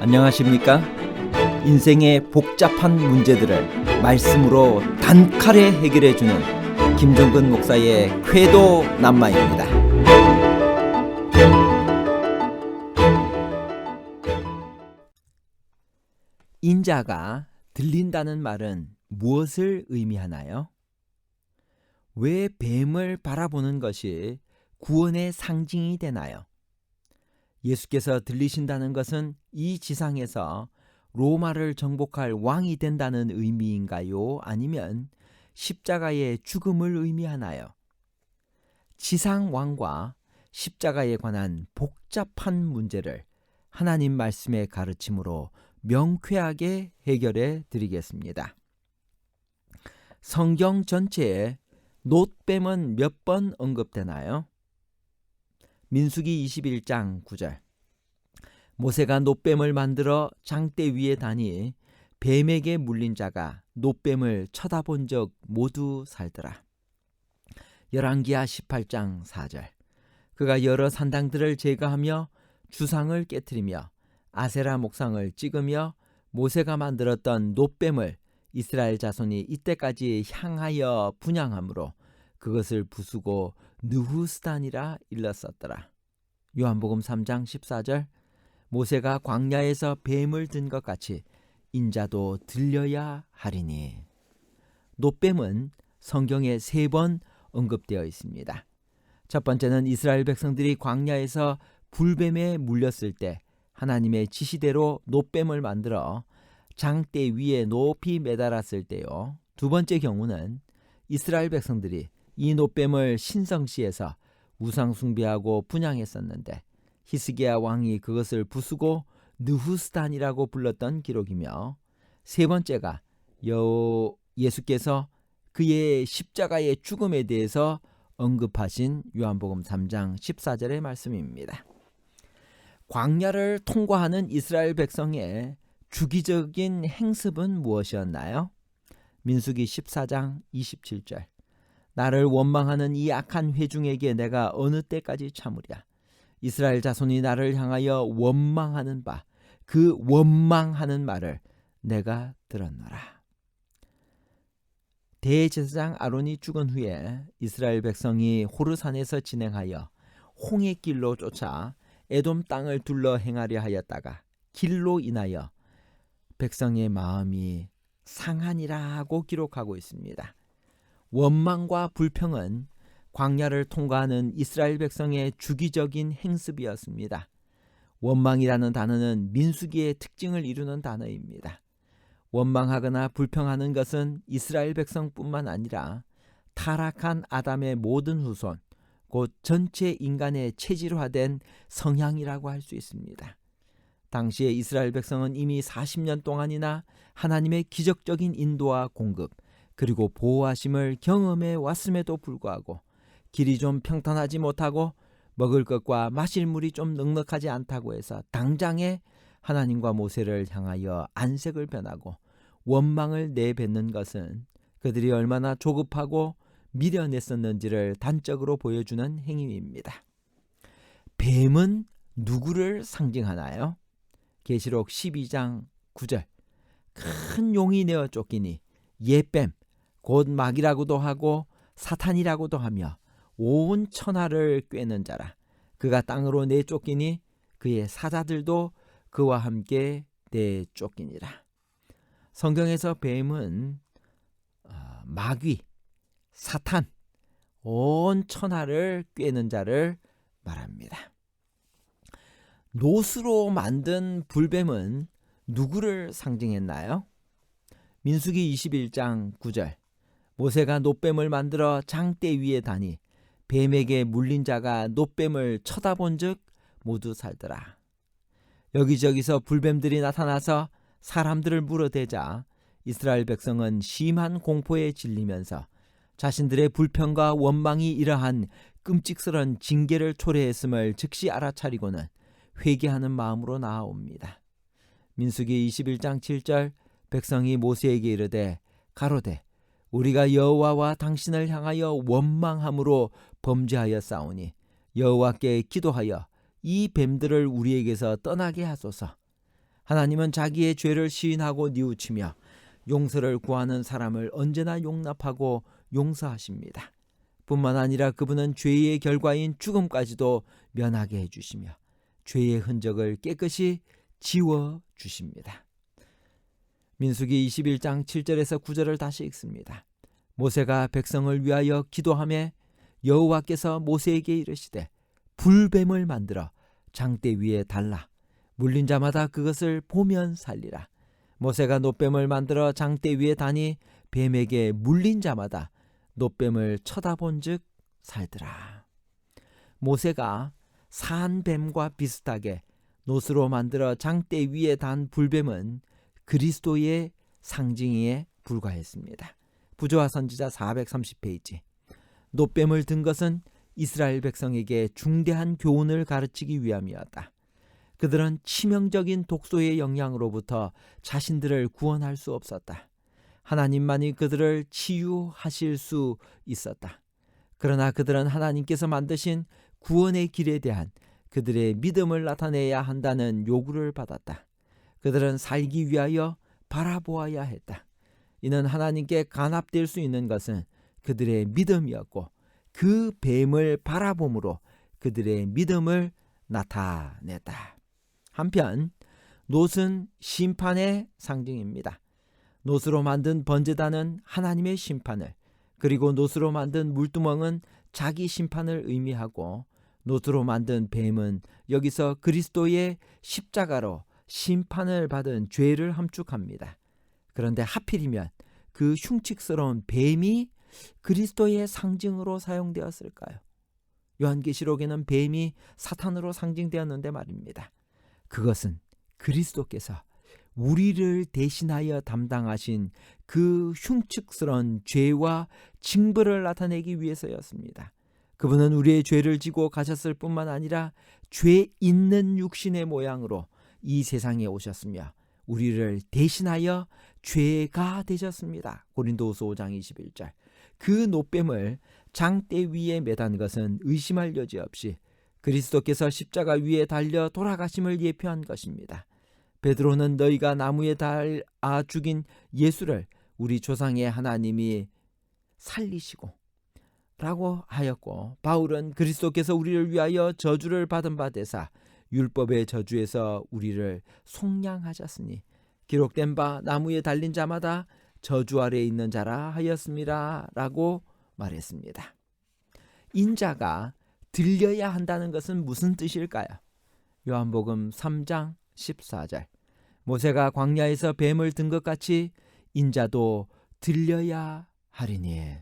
안녕하십니까? 인생의 복잡한 문제들을 말씀으로 단칼에 해결해주는 김종근 목사의 쾌도 남마입니다. 인자가 들린다는 말은 무엇을 의미하나요? 왜 뱀을 바라보는 것이 구원의 상징이 되나요? 예수께서 들리신다는 것은 이 지상에서 로마를 정복할 왕이 된다는 의미인가요? 아니면 십자가의 죽음을 의미하나요? 지상 왕과 십자가에 관한 복잡한 문제를 하나님 말씀의 가르침으로 명쾌하게 해결해 드리겠습니다. 성경 전체에 놋뱀은 몇 번 언급되나요? 민수기 21장 9절. 모세가 놋뱀을 만들어 장대 위에 다니 뱀에게 물린 자가 놋뱀을 쳐다본 적 모두 살더라. 열왕기하 18장 4절. 그가 여러 산당들을 제거하며 주상을 깨트리며 아세라 목상을 찍으며 모세가 만들었던 놋뱀을 이스라엘 자손이 이때까지 향하여 분향함으로 그것을 부수고 느후스단이라 일렀었더라. 요한복음 3장 14절. 모세가 광야에서 뱀을 든 것 같이 인자도 들려야 하리니. 놋뱀은 성경에 3번 언급되어 있습니다. 첫 번째는 이스라엘 백성들이 광야에서 불뱀에 물렸을 때 하나님의 지시대로 놋뱀을 만들어 장대 위에 높이 매달았을 때요. 두 번째 경우는 이스라엘 백성들이 이 놋뱀을 신성시에서 우상 숭배하고 분향했었는데 히스기야 왕이 그것을 부수고 느후스단이라고 불렀던 기록이며, 세 번째가 예수께서 그의 십자가의 죽음에 대해서 언급하신 요한복음 3장 14절의 말씀입니다. 광야를 통과하는 이스라엘 백성의 주기적인 행습은 무엇이었나요? 민수기 14장 27절. 나를 원망하는 이 악한 회중에게 내가 어느 때까지 참으랴. 이스라엘 자손이 나를 향하여 원망하는 바, 그 원망하는 말을 내가 들었노라. 대제사장 아론이 죽은 후에 이스라엘 백성이 호르산에서 진행하여 홍해 길로 쫓아 에돔 땅을 둘러 행하려 하였다가 길로 인하여 백성의 마음이 상하니라 하고 기록하고 있습니다. 원망과 불평은 광야를 통과하는 이스라엘 백성의 주기적인 행습이었습니다. 원망이라는 단어는 민수기의 특징을 이루는 단어입니다. 원망하거나 불평하는 것은 이스라엘 백성뿐만 아니라 타락한 아담의 모든 후손, 곧 전체 인간의 체질화된 성향이라고 할 수 있습니다. 당시에 이스라엘 백성은 이미 40년 동안이나 하나님의 기적적인 인도와 공급, 그리고 보호하심을 경험해 왔음에도 불구하고 길이 좀 평탄하지 못하고 먹을 것과 마실 물이 좀 넉넉하지 않다고 해서 당장에 하나님과 모세를 향하여 안색을 변하고 원망을 내뱉는 것은 그들이 얼마나 조급하고 미련했었는지를 단적으로 보여주는 행위입니다. 뱀은 누구를 상징하나요? 계시록 12장 9절. 큰 용이 내어 쫓기니 옛뱀, 곧 마귀라고도 하고 사탄이라고도 하며 온 천하를 꿰는 자라. 그가 땅으로 내쫓기니 그의 사자들도 그와 함께 내쫓기니라. 성경에서 뱀은 마귀, 사탄, 온 천하를 꿰는 자를 말합니다. 놋으로 만든 불뱀은 누구를 상징했나요? 민수기 21장 9절. 모세가 놋뱀을 만들어 장대 위에 다니 뱀에게 물린 자가 놋뱀을 쳐다본 즉 모두 살더라. 여기저기서 불뱀들이 나타나서 사람들을 물어대자 이스라엘 백성은 심한 공포에 질리면서 자신들의 불평과 원망이 이러한 끔찍스런 징계를 초래했음을 즉시 알아차리고는 회개하는 마음으로 나아옵니다. 민수기 21장 7절. 백성이 모세에게 이르되 가로되 우리가 여호와와 당신을 향하여 원망함으로 범죄하였사오니 여호와께 기도하여 이 뱀들을 우리에게서 떠나게 하소서. 하나님은 자기의 죄를 시인하고 뉘우치며 용서를 구하는 사람을 언제나 용납하고 용서하십니다. 뿐만 아니라 그분은 죄의 결과인 죽음까지도 면하게 해주시며 죄의 흔적을 깨끗이 지워주십니다. 민수기 21장 7절에서 9절을 다시 읽습니다. 모세가 백성을 위하여 기도하며 여호와께서 모세에게 이르시되 불뱀을 만들어 장대 위에 달라 물린 자마다 그것을 보면 살리라. 모세가 놋뱀을 만들어 장대 위에 다니 뱀에게 물린 자마다 놋뱀을 쳐다본즉 살더라. 모세가 산 뱀과 비슷하게 놋으로 만들어 장대 위에 단 불뱀은 그리스도의 상징에 불과했습니다. 부조화 선지자 430페이지. 놋뱀을 든 것은 이스라엘 백성에게 중대한 교훈을 가르치기 위함이었다. 그들은 치명적인 독소의 영향으로부터 자신들을 구원할 수 없었다. 하나님만이 그들을 치유하실 수 있었다. 그러나 그들은 하나님께서 만드신 구원의 길에 대한 그들의 믿음을 나타내야 한다는 요구를 받았다. 그들은 살기 위하여 바라보아야 했다. 이는 하나님께 간합될 수 있는 것은 그들의 믿음이었고 그 뱀을 바라봄으로 그들의 믿음을 나타냈다. 한편 놋은 심판의 상징입니다. 놋으로 만든 번제단은 하나님의 심판을, 그리고 놋으로 만든 물두멍은 자기 심판을 의미하고 놋으로 만든 뱀은 여기서 그리스도의 십자가로 심판을 받은 죄를 함축합니다. 그런데 하필이면 그 흉측스러운 뱀이 그리스도의 상징으로 사용되었을까요? 요한계시록에는 뱀이 사탄으로 상징되었는데 말입니다. 그것은 그리스도께서 우리를 대신하여 담당하신 그 흉측스러운 죄와 징벌을 나타내기 위해서였습니다. 그분은 우리의 죄를 지고 가셨을 뿐만 아니라 죄 있는 육신의 모양으로 이 세상에 오셨으며 우리를 대신하여 죄가 되셨습니다. 고린도후서 5장 21절. 그 놋뱀을 장대 위에 매단 것은 의심할 여지 없이 그리스도께서 십자가 위에 달려 돌아가심을 예표한 것입니다. 베드로는 너희가 나무에 달아 죽인 예수를 우리 조상의 하나님이 살리시고 라고 하였고, 바울은 그리스도께서 우리를 위하여 저주를 받은 바 되사 율법의 저주에서 우리를 속량하셨으니 기록된 바 나무에 달린 자마다 저주 아래에 있는 자라 하였습니다 라고 말했습니다. 인자가 들려야 한다는 것은 무슨 뜻일까요? 요한복음 3장 14절. 모세가 광야에서 뱀을 든 것 같이 인자도 들려야 하리니.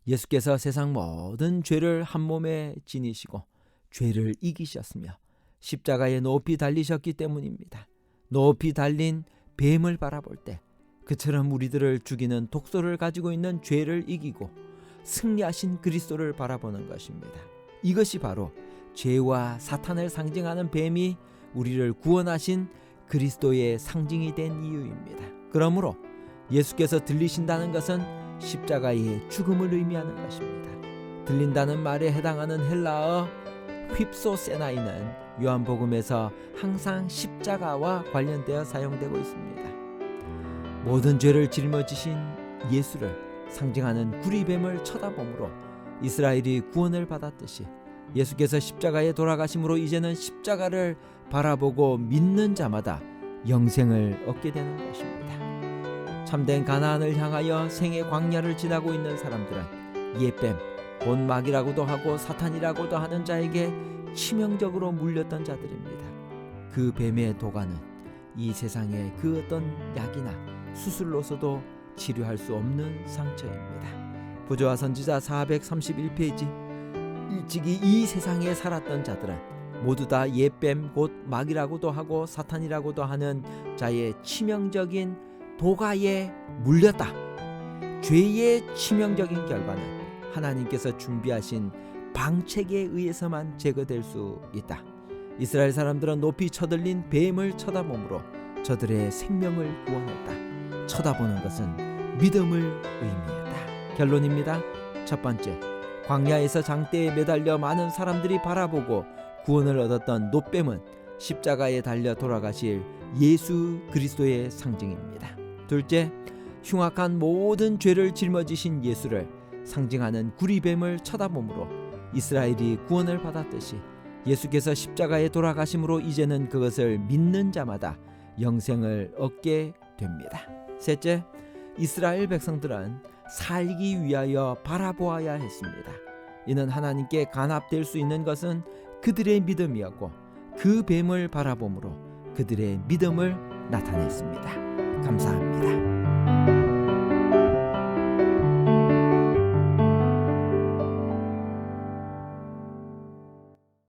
예수께서 세상 모든 죄를 한 몸에 지니시고 죄를 이기셨으며 십자가에 높이 달리셨기 때문입니다. 높이 달린 뱀을 바라볼 때 그처럼 우리들을 죽이는 독소를 가지고 있는 죄를 이기고 승리하신 그리스도를 바라보는 것입니다. 이것이 바로 죄와 사탄을 상징하는 뱀이 우리를 구원하신 그리스도의 상징이 된 이유입니다. 그러므로 예수께서 들리신다는 것은 십자가의 죽음을 의미하는 것입니다. 들린다는 말에 해당하는 헬라어 휩소세나이는 요한복음에서 항상 십자가와 관련되어 사용되고 있습니다. 모든 죄를 짊어지신 예수를 상징하는 구리뱀을 쳐다보므로 이스라엘이 구원을 받았듯이 예수께서 십자가에 돌아가심으로 이제는 십자가를 바라보고 믿는 자마다 영생을 얻게 되는 것입니다. 참된 가나안을 향하여 생의 광야를 지나고 있는 사람들은 옛뱀, 곧 마귀라고도 하고 사탄이라고도 하는 자에게 치명적으로 물렸던 자들입니다. 그 뱀의 도가는 이 세상의 그 어떤 약이나 수술로서도 치료할 수 없는 상처입니다. 부조화 선지자 431페이지. 일찍이 이 세상에 살았던 자들은 모두 다 옛뱀 곧 마귀라고도 하고 사탄이라고도 하는 자의 치명적인 도가에 물렸다. 죄의 치명적인 결과는 하나님께서 준비하신 방책에 의해서만 제거될 수 있다. 이스라엘 사람들은 높이 쳐들린 뱀을 쳐다보므로 저들의 생명을 구원했다. 쳐다보는 것은 믿음을 의미했다. 결론입니다. 첫 번째, 광야에서 장대에 매달려 많은 사람들이 바라보고 구원을 얻었던 놋뱀은 십자가에 달려 돌아가실 예수 그리스도의 상징입니다. 둘째, 흉악한 모든 죄를 짊어지신 예수를 상징하는 구리뱀을 쳐다보므로 이스라엘이 구원을 받았듯이 예수께서 십자가에 돌아가심으로 이제는 그것을 믿는 자마다 영생을 얻게 됩니다. 셋째, 이스라엘 백성들은 살기 위하여 바라보아야 했습니다. 이는 하나님께 간합될 수 있는 것은 그들의 믿음이었고 그 뱀을 바라봄으로 그들의 믿음을 나타냈습니다. 감사합니다.